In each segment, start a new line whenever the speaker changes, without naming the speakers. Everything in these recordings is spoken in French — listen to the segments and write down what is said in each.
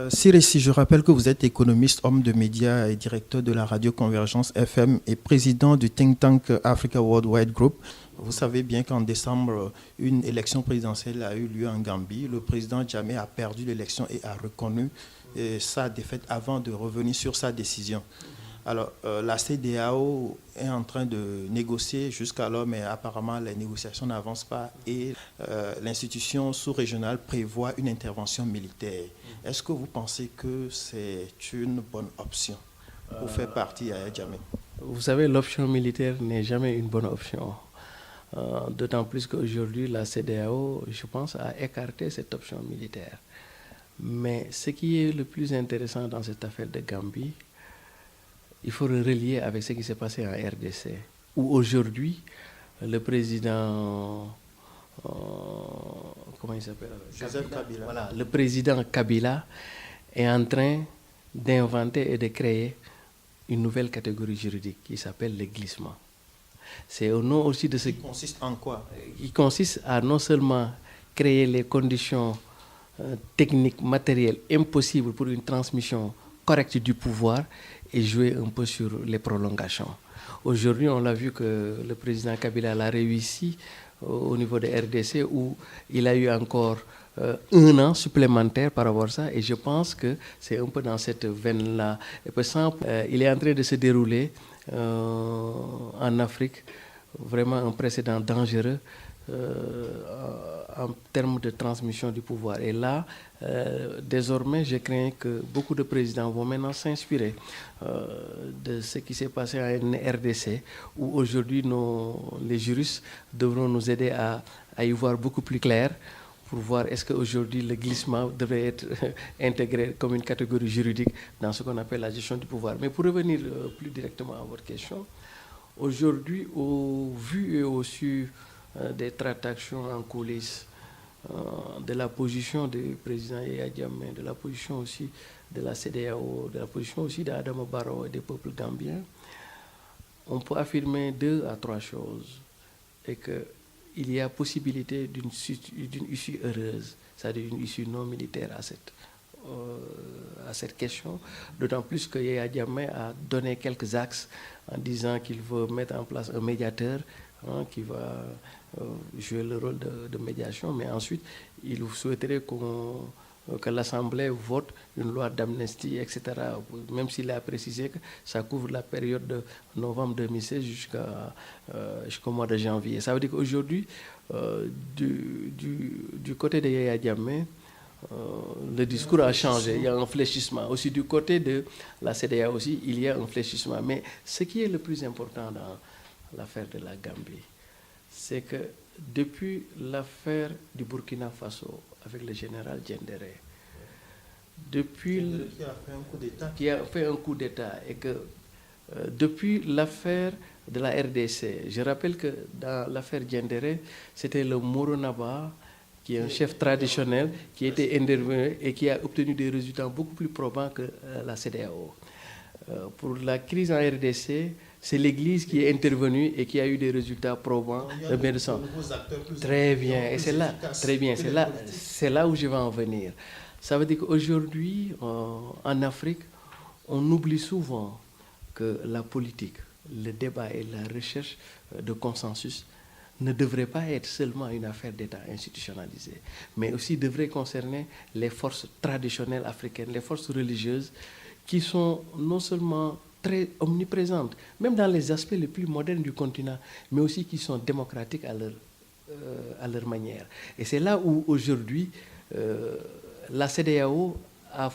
Siré, je rappelle que vous êtes économiste, homme de médias et directeur de la radio Convergence FM et président du think tank Africa Worldwide Group. Vous savez bien qu'en décembre, une élection présidentielle a eu lieu en Gambie. Le président Jammeh a perdu l'élection et a reconnu sa défaite avant de revenir sur sa décision. Alors, la CEDEAO est en train de négocier jusqu'alors, mais apparemment, les négociations n'avancent pas et l'institution sous-régionale prévoit une intervention militaire. Est-ce que vous pensez que c'est une bonne option pour faire partie à Jammeh?
Vous savez, l'option militaire n'est jamais une bonne option. D'autant plus qu'aujourd'hui, la CEDEAO, je pense, a écarté cette option militaire. Mais ce qui est le plus intéressant dans cette affaire de Gambie, il faut le relier avec ce qui s'est passé en RDC, où aujourd'hui, le président, comment il s'appelle?
Joseph Kabila.
Voilà, le président Kabila est en train d'inventer et de créer une nouvelle catégorie juridique qui s'appelle le glissement. C'est au nom aussi de ce
qui consiste en quoi?
Il consiste à non seulement créer les conditions techniques, matérielles impossibles pour une transmission correcte du pouvoir et jouer un peu sur les prolongations. Aujourd'hui, on l'a vu que le président Kabila l'a réussi au niveau de RDC où il a eu encore un an supplémentaire par rapport à ça et je pense que c'est un peu dans cette veine-là. Il est en train de se dérouler en Afrique vraiment un précédent dangereux en termes de transmission du pouvoir. Et là, désormais, je crains que beaucoup de présidents vont maintenant s'inspirer de ce qui s'est passé en RDC, où aujourd'hui les juristes devront nous aider à y voir beaucoup plus clair pour voir est-ce qu'aujourd'hui le glissement devrait être intégré comme une catégorie juridique dans ce qu'on appelle la gestion du pouvoir. Mais pour revenir plus directement à votre question, aujourd'hui, au vu et au su des tractations en coulisses, de la position du président Yaya Jammeh, de la position aussi de la CEDEAO, de la position aussi d'Adama Barrow et des peuples gambiens, on peut affirmer 2 à 3 choses. Et qu'il y a possibilité d'une issue heureuse, c'est-à-dire une issue non militaire à cette question, d'autant plus que Yaya Jammeh a donné quelques axes en disant qu'il veut mettre en place un médiateur qui va jouer le rôle de médiation, mais ensuite il souhaiterait que l'Assemblée vote une loi d'amnistie, etc., même s'il a précisé que ça couvre la période de novembre 2016 jusqu'au mois de janvier. Ça veut dire qu'aujourd'hui, du côté de Yaya Jammeh, le discours a changé, il y a un fléchissement. Aussi du côté de la CEDEAO aussi, il y a un fléchissement. Mais ce qui est le plus important dans l'affaire de la Gambie, c'est que depuis l'affaire du Burkina Faso avec le général Diendéré, qui a fait un coup d'État et que depuis l'affaire de la RDC, je rappelle que dans l'affaire Diendéré, c'était le Moro Naba, qui est un chef traditionnel, qui était intervenu et qui a obtenu des résultats beaucoup plus probants que la CEDEAO. Pour la crise en RDC, c'est l'Église qui est intervenue et qui a eu des résultats probants de bien de sang. Très bien, et c'est là, très bien, c'est là où je vais en venir. Ça veut dire qu'aujourd'hui, en Afrique, on oublie souvent que la politique, le débat et la recherche de consensus ne devrait pas être seulement une affaire d'État institutionnalisée, mais aussi devrait concerner les forces traditionnelles africaines, les forces religieuses, qui sont non seulement très omniprésentes, même dans les aspects les plus modernes du continent, mais aussi qui sont démocratiques à leur manière. Et c'est là où aujourd'hui, la CEDEAO a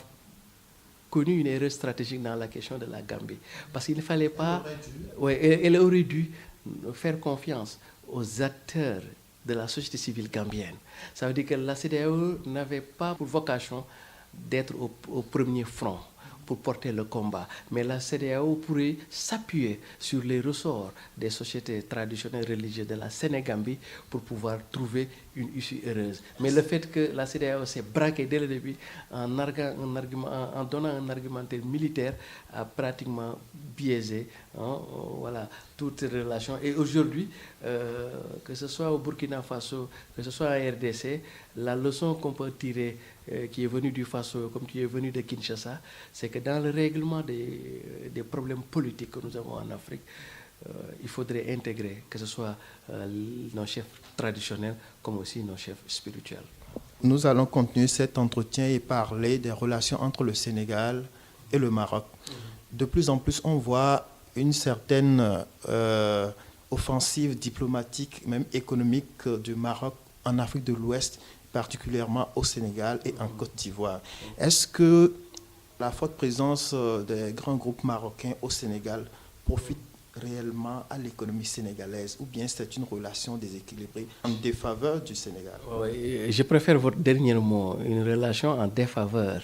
connu une erreur stratégique dans la question de la Gambie. Parce qu'il ne fallait pas... Elle aurait dû faire confiance aux acteurs de la société civile gambienne. Ça veut dire que la CEDEAO n'avait pas pour vocation d'être au premier front pour porter le combat. Mais la CEDEAO pourrait s'appuyer sur les ressorts des sociétés traditionnelles religieuses de la Sénégambie pour pouvoir trouver une issue heureuse. Mais le fait que la CEDEAO s'est braquée dès le début en donnant un argumentaire militaire a pratiquement biaisé voilà, toutes les relations. Et aujourd'hui, que ce soit au Burkina Faso, que ce soit à RDC, la leçon qu'on peut tirer, qui est venue du Faso comme qui est venue de Kinshasa, c'est que dans le règlement des problèmes politiques que nous avons en Afrique, il faudrait intégrer que ce soit nos chefs traditionnels comme aussi nos chefs spirituels.
Nous allons continuer cet entretien et parler des relations entre le Sénégal et le Maroc. De plus en plus, on voit une certaine offensive diplomatique, même économique du Maroc en Afrique de l'Ouest, particulièrement au Sénégal et en Côte d'Ivoire. Est-ce que la forte présence des grands groupes marocains au Sénégal profite réellement à l'économie sénégalaise ou bien c'est une relation déséquilibrée en défaveur du Sénégal?
Oui, je préfère votre dernier mot, une relation en défaveur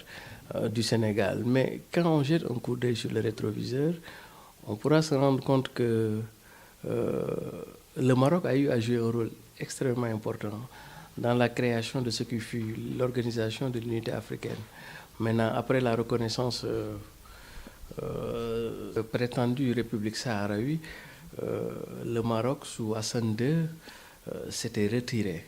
du Sénégal. Mais quand on jette un coup d'œil sur le rétroviseur, on pourra se rendre compte que le Maroc a eu à jouer un rôle extrêmement important dans la création de ce qui fut l'organisation de l'unité africaine. Maintenant, après la reconnaissance prétendue République saharaoui, le Maroc, sous Hassan II, s'était retiré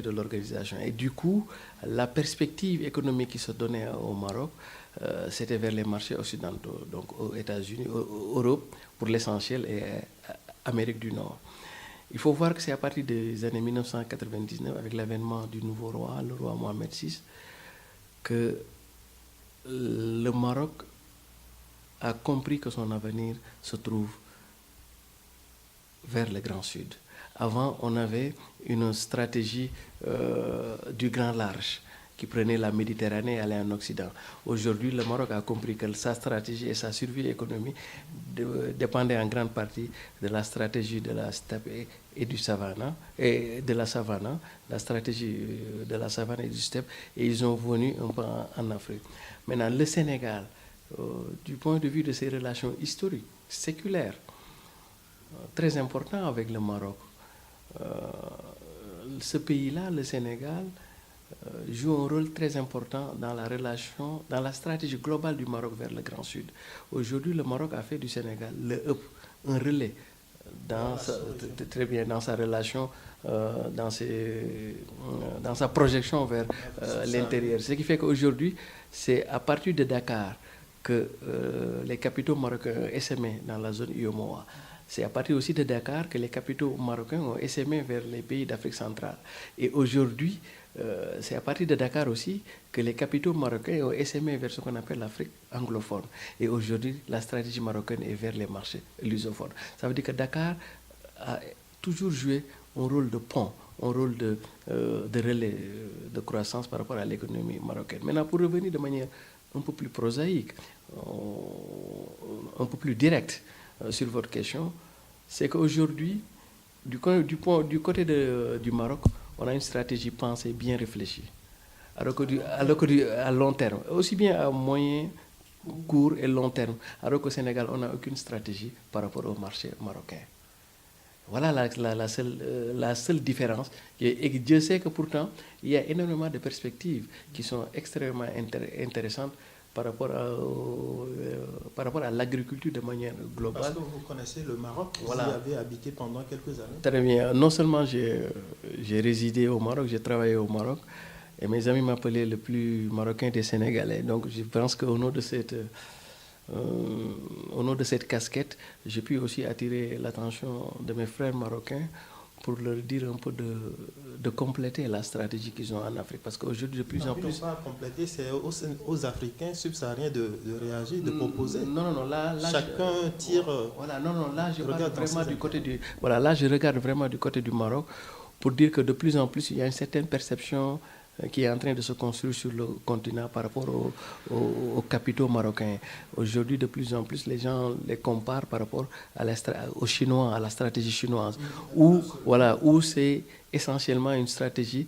de l'organisation. Et du coup, la perspective économique qui se donnait au Maroc, c'était vers les marchés occidentaux, donc aux États-Unis, Europe pour l'essentiel et Amérique du Nord. Il faut voir que c'est à partir des années 1999, avec l'avènement du nouveau roi, le roi Mohamed VI, que le Maroc a compris que son avenir se trouve vers le Grand Sud. Avant, on avait une stratégie du Grand Large qui prenait la Méditerranée et allait en Occident. Aujourd'hui, le Maroc a compris que sa stratégie et sa survie économique dépendaient en grande partie de la stratégie de la steppe et du savana, et de la savane, la stratégie de la savane et du steppe, et ils ont venu un peu en Afrique. Maintenant, le Sénégal, du point de vue de ses relations historiques, séculaires, très important avec le Maroc. Ce pays-là, le Sénégal, joue un rôle très important dans la relation, dans la stratégie globale du Maroc vers le Grand Sud. Aujourd'hui, le Maroc a fait du Sénégal un relais très bien dans sa relation, dans sa projection vers l'intérieur. Ce qui fait qu'aujourd'hui, c'est à partir de Dakar que les capitaux marocains ont essaimé dans la zone IOMOA. C'est à partir aussi de Dakar que les capitaux marocains ont essaimé vers les pays d'Afrique centrale. Et aujourd'hui, c'est à partir de Dakar aussi que les capitaux marocains ont essaimé vers ce qu'on appelle l'Afrique anglophone. Et aujourd'hui, la stratégie marocaine est vers les marchés lusophones. Ça veut dire que Dakar a toujours joué un rôle de pont, un rôle de relais de croissance par rapport à l'économie marocaine. Maintenant, pour revenir de manière un peu plus prosaïque, un peu plus directe sur votre question, c'est qu'aujourd'hui, du côté du Maroc, on a une stratégie pensée, bien réfléchie, alors que à long terme, aussi bien à moyen, court et long terme, alors qu'au Sénégal, on n'a aucune stratégie par rapport au marché marocain. Voilà la seule différence. Et Dieu sait que pourtant, il y a énormément de perspectives qui sont extrêmement intéressantes par rapport à l'agriculture de manière globale.
Parce que vous connaissez le Maroc,
voilà.
Vous y avez habité pendant quelques années.
Très bien. Non seulement j'ai résidé au Maroc, j'ai travaillé au Maroc, et mes amis m'appelaient le plus marocain des Sénégalais. Donc je pense qu'au nom de cette casquette, j'ai pu aussi attirer l'attention de mes frères marocains pour leur dire un peu de compléter la stratégie qu'ils ont en Afrique. Parce qu'aujourd'hui, de plus en plus...
Pas compléter, c'est aux Africains subsahariens de réagir, de proposer.
Non, là
chacun tire...
Voilà, là, je regarde vraiment du côté du... Voilà, là, je regarde vraiment du côté du Maroc pour dire que de plus en plus, il y a une certaine perception qui est en train de se construire sur le continent par rapport aux capitaux marocains. Aujourd'hui, de plus en plus, les gens les comparent par rapport aux Chinois, à la stratégie chinoise, où c'est essentiellement une stratégie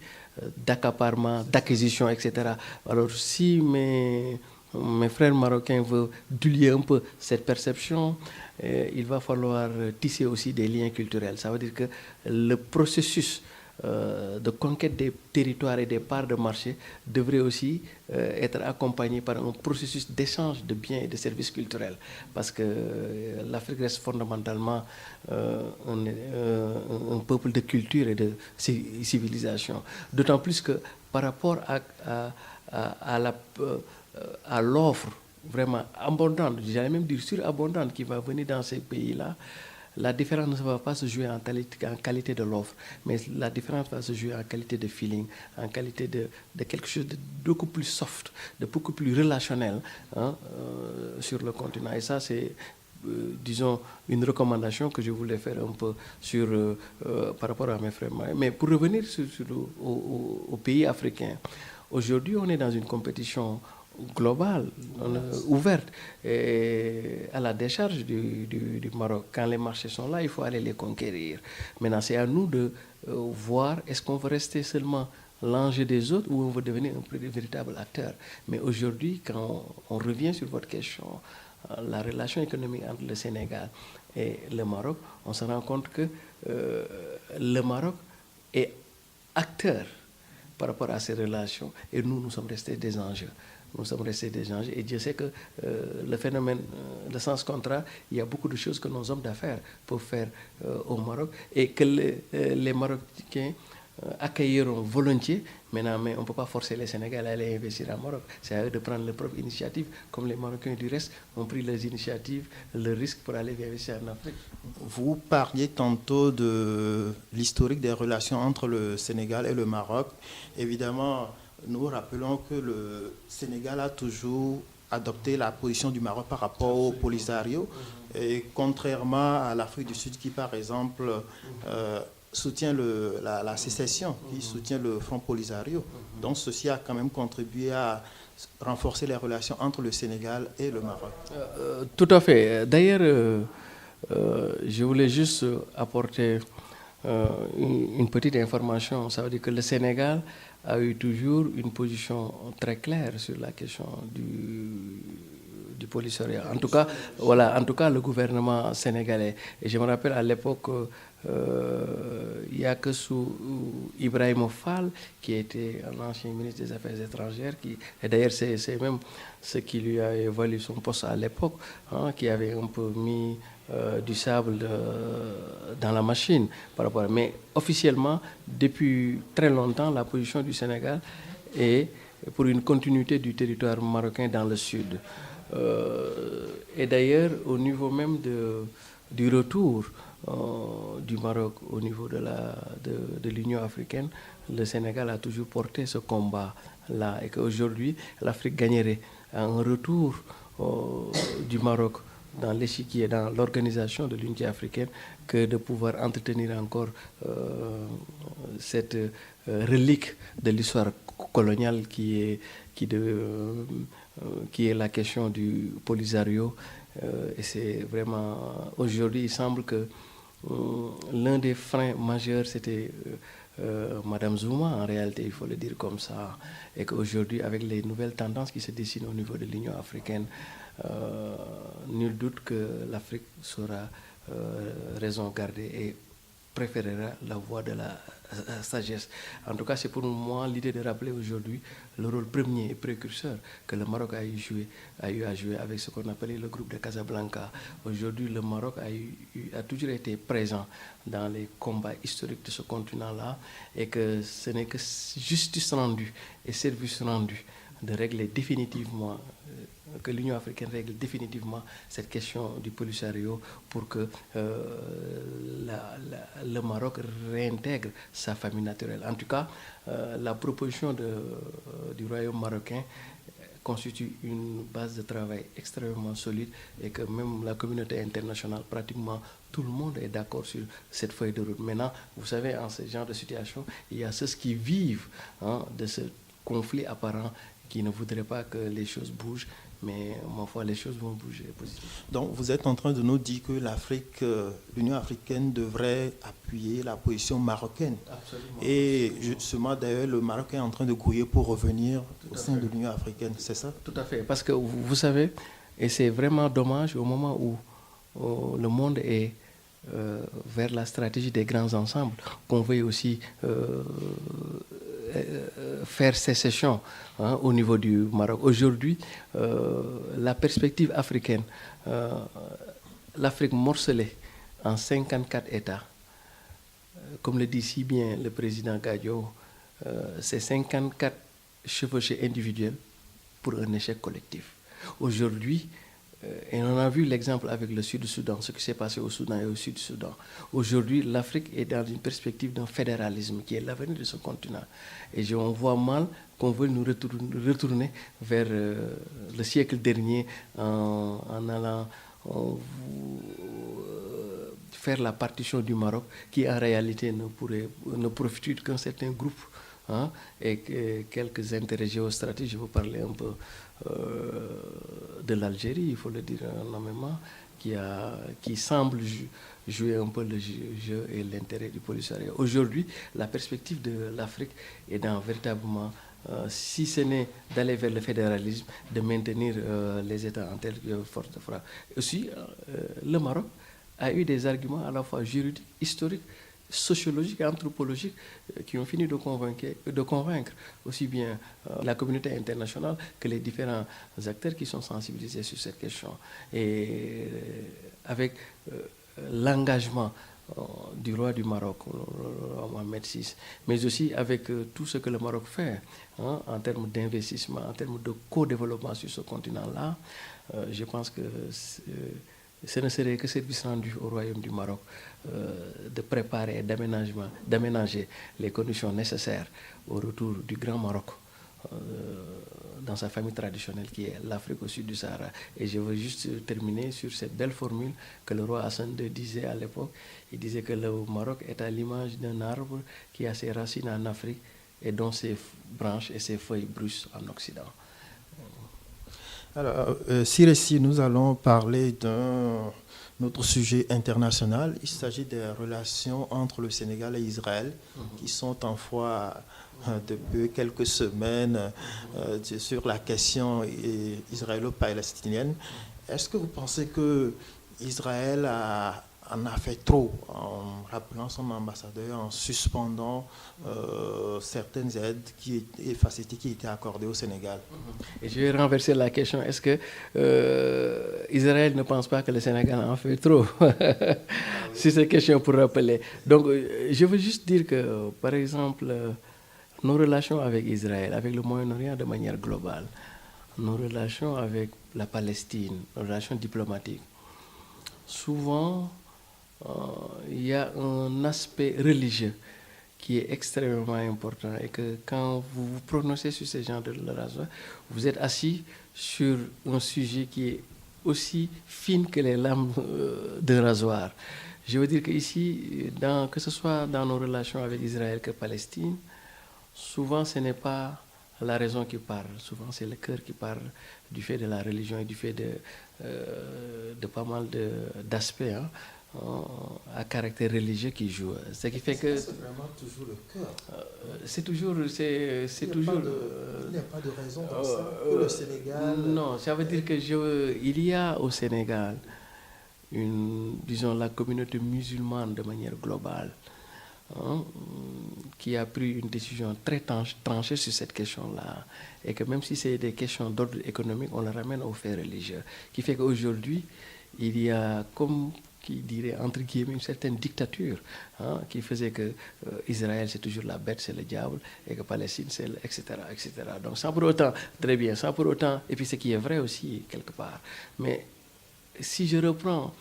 d'accaparement, d'acquisition, etc. Alors, si mes mes frères marocains veulent diluer un peu cette perception, il va falloir tisser aussi des liens culturels. Ça veut dire que le processus de conquête des territoires et des parts de marché devrait aussi être accompagné par un processus d'échange de biens et de services culturels. Parce que l'Afrique reste fondamentalement un peuple de culture et de civilisation. D'autant plus que par rapport à l'offre vraiment abondante, j'allais même dire surabondante qui va venir dans ces pays-là, la différence ne va pas se jouer en qualité de l'offre, mais la différence va se jouer en qualité de feeling, en qualité de quelque chose de beaucoup plus soft, de beaucoup plus relationnel sur le continent. Et ça, c'est, disons, une recommandation que je voulais faire un peu par rapport à mes frères. Mais pour revenir aux pays africains, aujourd'hui, on est dans une compétition globale, ouverte, et à la décharge du Maroc. Quand les marchés sont là, il faut aller les conquérir. Maintenant, c'est à nous de voir, est-ce qu'on veut rester seulement l'enjeu des autres ou on veut devenir un véritable acteur. Mais aujourd'hui, quand on revient sur votre question, la relation économique entre le Sénégal et le Maroc, on se rend compte que le Maroc est acteur par rapport à ces relations et nous sommes restés des enjeux. Nous sommes restés des enjeux et Dieu sait que le phénomène, le sens contraire, il y a beaucoup de choses que nos hommes d'affaires peuvent faire au Maroc et que les Marocains accueilleront volontiers. Maintenant, mais on ne peut pas forcer les Sénégalais à aller investir au Maroc. C'est à eux de prendre leurs propres initiatives, comme les Marocains du reste ont pris leurs initiatives, le risque pour aller investir en Afrique.
Vous parliez tantôt de l'historique des relations entre le Sénégal et le Maroc. Évidemment, nous rappelons que le Sénégal a toujours adopté la position du Maroc par rapport au Polisario. Et contrairement à l'Afrique du Sud qui, par exemple, soutient la sécession, qui soutient le Front Polisario. Donc ceci a quand même contribué à renforcer les relations entre le Sénégal et le Maroc.
Tout à fait. D'ailleurs, je voulais juste apporter une petite information. Ça veut dire que le Sénégal a eu toujours une position très claire sur la question du Polisario. En tout cas, voilà, en tout cas, le gouvernement sénégalais. Et je me rappelle à l'époque, il n'y a que sous Ibrahima Fall, qui était un ancien ministre des Affaires étrangères, et d'ailleurs c'est même ce qui lui a valu son poste à l'époque, qui avait un peu mis du sable dans la machine par rapport. Mais officiellement, depuis très longtemps, la position du Sénégal est pour une continuité du territoire marocain dans le sud. Et d'ailleurs, au niveau même du retour du Maroc au niveau de l'Union africaine, le Sénégal a toujours porté ce combat-là et qu'aujourd'hui, l'Afrique gagnerait un retour du Maroc dans l'échiquier, dans l'organisation de l'unité africaine, que de pouvoir entretenir encore cette relique de l'histoire coloniale qui est la question du Polisario. Et c'est vraiment, aujourd'hui, il semble que l'un des freins majeurs, c'était Madame Zouma, en réalité, il faut le dire comme ça, et qu'aujourd'hui, avec les nouvelles tendances qui se dessinent au niveau de l'Union africaine, nul doute que l'Afrique sera raison gardée et préférera la voie de la sagesse. En tout cas, c'est pour moi l'idée de rappeler aujourd'hui le rôle premier et précurseur que le Maroc a eu à jouer avec ce qu'on appelait le groupe de Casablanca. Aujourd'hui, le Maroc a toujours été présent dans les combats historiques de ce continent-là et que ce n'est que justice rendue et service rendu de régler définitivement, que l'Union africaine règle définitivement cette question du Polisario pour que le Maroc réintègre sa famille naturelle. En tout cas, la proposition du Royaume marocain constitue une base de travail extrêmement solide et que même la communauté internationale, pratiquement tout le monde est d'accord sur cette feuille de route. Maintenant, vous savez, en ce genre de situation, il y a ceux qui vivent de ce conflits apparents qui ne voudraient pas que les choses bougent, mais ma foi, les choses vont bouger positivement.
Donc, vous êtes en train de nous dire que l'Union africaine devrait appuyer la position marocaine.
Absolument.
Et justement, d'ailleurs, le Maroc est en train de grouiller pour revenir au sein de l'Union africaine, c'est ça?
Tout à fait, parce que vous savez, et c'est vraiment dommage au moment où le monde est vers la stratégie des grands ensembles, qu'on veuille aussi faire sécession au niveau du Maroc. Aujourd'hui, la perspective africaine, l'Afrique morcelée en 54 États, comme le dit si bien le président Gadio, c'est 54 chevauchés individuels pour un échec collectif. Aujourd'hui, et on a vu l'exemple avec le Sud-Soudan, ce qui s'est passé au Soudan et au Sud-Soudan. Aujourd'hui, l'Afrique est dans une perspective d'un fédéralisme qui est l'avenir de ce continent. Et on voit mal qu'on veut nous retourner vers le siècle dernier en allant faire la partition du Maroc, qui en réalité ne profite qu'un certain groupe et quelques intérêts géostratégiques. Je vous parlais un peu de l'Algérie, il faut le dire nommément, qui semble jouer un peu le jeu et l'intérêt du polysario. Aujourd'hui, la perspective de l'Afrique est dans véritablement, si ce n'est d'aller vers le fédéralisme, de maintenir les États en telle force de frappe. Aussi, le Maroc a eu des arguments à la fois juridiques, historiques, sociologiques et anthropologiques qui ont fini de convaincre aussi bien la communauté internationale que les différents acteurs qui sont sensibilisés sur cette question. Et avec l'engagement du roi du Maroc, Mohamed VI, mais aussi avec tout ce que le Maroc fait en termes d'investissement, en termes de co-développement sur ce continent-là, je pense que ce ne serait que service rendu au Royaume du Maroc de préparer et d'aménager les conditions nécessaires au retour du Grand Maroc dans sa famille traditionnelle qui est l'Afrique au sud du Sahara. Et je veux juste terminer sur cette belle formule que le roi Hassan II disait à l'époque. Il disait que le Maroc est à l'image d'un arbre qui a ses racines en Afrique et dont ses branches et ses feuilles bruissent en Occident.
Alors, si nous allons parler d'un autre sujet international. Il s'agit des relations entre le Sénégal et Israël, qui sont en foi depuis quelques semaines sur la question israélo-palestinienne. Est-ce que vous pensez que Israël en a fait trop en rappelant son ambassadeur, en suspendant certaines aides et facilités qui étaient accordées au Sénégal?
Et je vais renverser la question. Est-ce que Israël ne pense pas que le Sénégal en fait trop? C'est cette question pour rappeler. Donc, je veux juste dire que, par exemple, nos relations avec Israël, avec le Moyen-Orient de manière globale, nos relations avec la Palestine, nos relations diplomatiques, souvent, il y a un aspect religieux qui est extrêmement important et que quand vous vous prononcez sur ces genres de relations, vous êtes assis sur un sujet qui est aussi fine que les lames d'un rasoir. Je veux dire qu'ici, que ce soit dans nos relations avec Israël que Palestine, souvent ce n'est pas la raison qui parle, souvent c'est le cœur qui parle du fait de la religion et du fait de pas mal d'aspects à caractère religieux qui joue. Ce qui fait que
c'est vraiment toujours le cœur.
C'est toujours.
Il n'y a pas de raison pour ça que le Sénégal.
Non, ça veut dire que il y a au Sénégal disons la communauté musulmane de manière globale qui a pris une décision très tranchée sur cette question-là, et que même si c'est des questions d'ordre économique, on la ramène aux faits religieux, qui fait qu'aujourd'hui il y a comme qui dirait entre guillemets une certaine dictature qui faisait que Israël c'est toujours la bête, c'est le diable, et que Palestine c'est etc. Donc sans pour autant, très bien, sans pour autant, et puis ce qui est vrai aussi quelque part. Mais si je reprends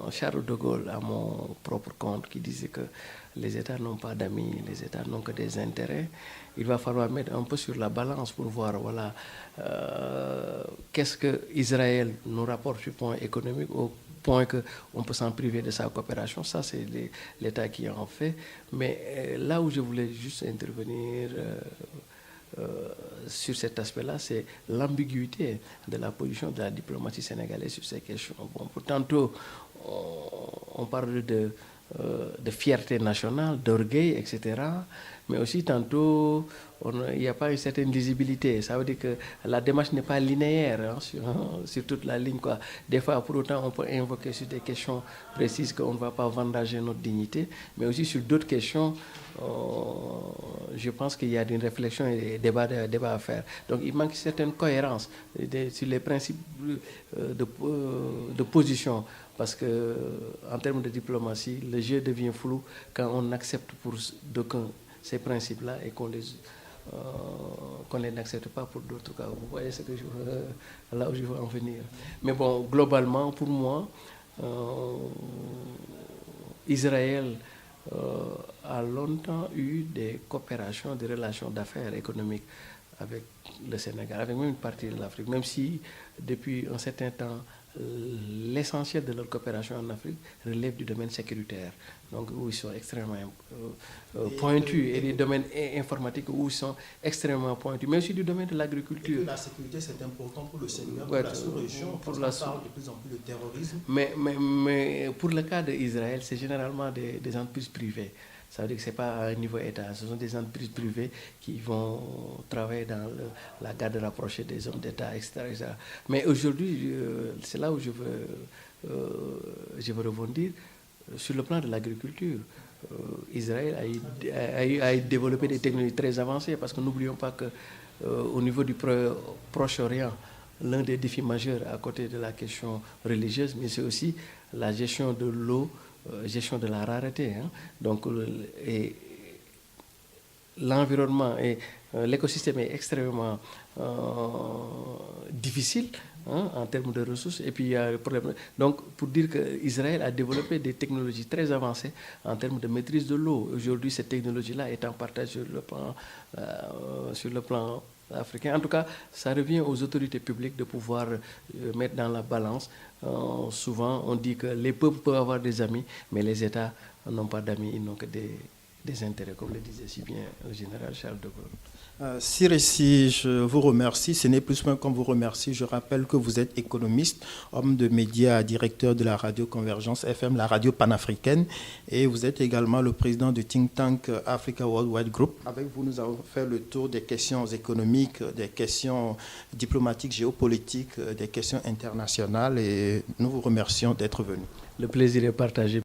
Charles de Gaulle à mon propre compte qui disait que les États n'ont pas d'amis, les États n'ont que des intérêts, il va falloir mettre un peu sur la balance pour voir voilà qu'est-ce que Israël nous rapporte sur le point économique au point qu'on peut s'en priver de sa coopération. Ça, c'est l'État qui en fait. Mais là où je voulais juste intervenir sur cet aspect-là, c'est l'ambiguïté de la position de la diplomatie sénégalaise sur ces questions. Bon, pour tantôt, on parle de fierté nationale, d'orgueil, etc. Mais aussi, tantôt, il n'y a pas une certaine lisibilité. Ça veut dire que la démarche n'est pas linéaire sur toute la ligne, quoi. Des fois, pour autant, on peut invoquer sur des questions précises qu'on ne va pas vendager notre dignité, mais aussi sur d'autres questions, je pense qu'il y a une réflexion et des débats à faire. Donc, il manque une certaine cohérence sur les principes de position. Parce qu'en termes de diplomatie, le jeu devient flou quand on accepte pour d'aucuns ces principes-là et qu'on les n'accepte pas pour d'autres cas. Vous voyez ce que là où je veux en venir. Mais bon, globalement, pour moi, Israël a longtemps eu des coopérations, des relations d'affaires économiques avec le Sénégal, avec même une partie de l'Afrique, même si depuis un certain temps, l'essentiel de leur coopération en Afrique relève du domaine sécuritaire, donc où ils sont extrêmement pointus, et des domaines informatiques où ils sont extrêmement pointus, mais aussi du domaine de l'agriculture.
La sécurité, c'est important pour le Sénégal, pour la sous-région, pour on parle de plus en plus de terrorisme.
Mais pour le cas d'Israël, c'est généralement des entreprises privées. Ça veut dire que ce n'est pas à un niveau État, ce sont des entreprises privées qui vont travailler dans la garde rapprochée des hommes d'État, etc. Mais aujourd'hui, c'est là où je veux rebondir. Sur le plan de l'agriculture, Israël a développé des technologies très avancées, parce que n'oublions pas qu'au niveau du Proche-Orient, l'un des défis majeurs à côté de la question religieuse, mais c'est aussi la gestion de l'eau, gestion de la rareté. Donc, l'environnement et l'écosystème est extrêmement difficile en termes de ressources. Et puis, il y a le problème. Donc, pour dire qu'Israël a développé des technologies très avancées en termes de maîtrise de l'eau. Aujourd'hui, cette technologie-là est en partage sur le plan africain. En tout cas, ça revient aux autorités publiques de pouvoir mettre dans la balance. Souvent, on dit que les peuples peuvent avoir des amis, mais les États n'ont pas d'amis, ils n'ont que des intérêts, comme le disait si bien le général Charles de Gaulle.
Siré, je vous remercie. Ce n'est plus qu'on vous remercie. Je rappelle que vous êtes économiste, homme de médias, directeur de la radio Convergence FM, la radio panafricaine, et vous êtes également le président du think tank Africa Worldwide Group. Avec vous, nous avons fait le tour des questions économiques, des questions diplomatiques, géopolitiques, des questions internationales, et nous vous remercions d'être venu.
Le plaisir est partagé.